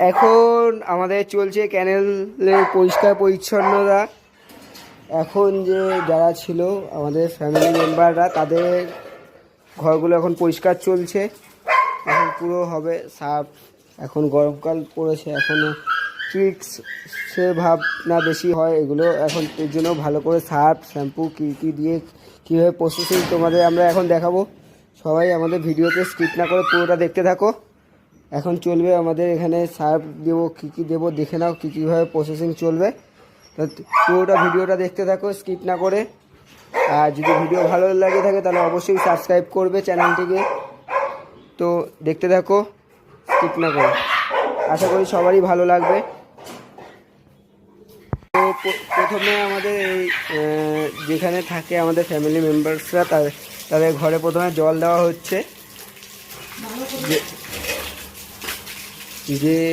এখন আমাদের চলছে ক্যানেলের পরিষ্কার পরিচ্ছন্নতা। এখন যে যারা ছিল আমাদের ফ্যামিলি মেম্বাররা, তাদের ঘরগুলো এখন পরিষ্কার চলছে। এখন পুরো হবে সাফ। এখন গরমকাল পড়েছে, এখনও ট্রিক্সের ভাবনা বেশি হয় এগুলো। এখন এর জন্য ভালো করে সার্ফ শ্যাম্পু কী দিয়ে কীভাবে প্রসেসিং তোমাদের আমরা এখন দেখাবো। সবাই আমাদের ভিডিওতে স্কিপ না করে পুরোটা দেখতে থাকো। এখন চলবে আমাদের এখানে সার্ফ দেবো, কী দেবো দেখে নাও, কীভাবে প্রসেসিং চলবে। তো পুরোটা ভিডিওটা দেখতে থাকো স্কিপ না করে। আর যদি ভিডিও ভালো লাগে থাকে তাহলে অবশ্যই সাবস্ক্রাইব করবে চ্যানেলটিকে। তো দেখতে থাকো স্কিপ না করে, আশা করি সবারই ভালো লাগবে। তো প্রথমে আমাদের এই যেখানে থাকে আমাদের ফ্যামিলি মেম্বার্সরা, তাদের ঘরে প্রথমে জল দেওয়া হচ্ছে। যে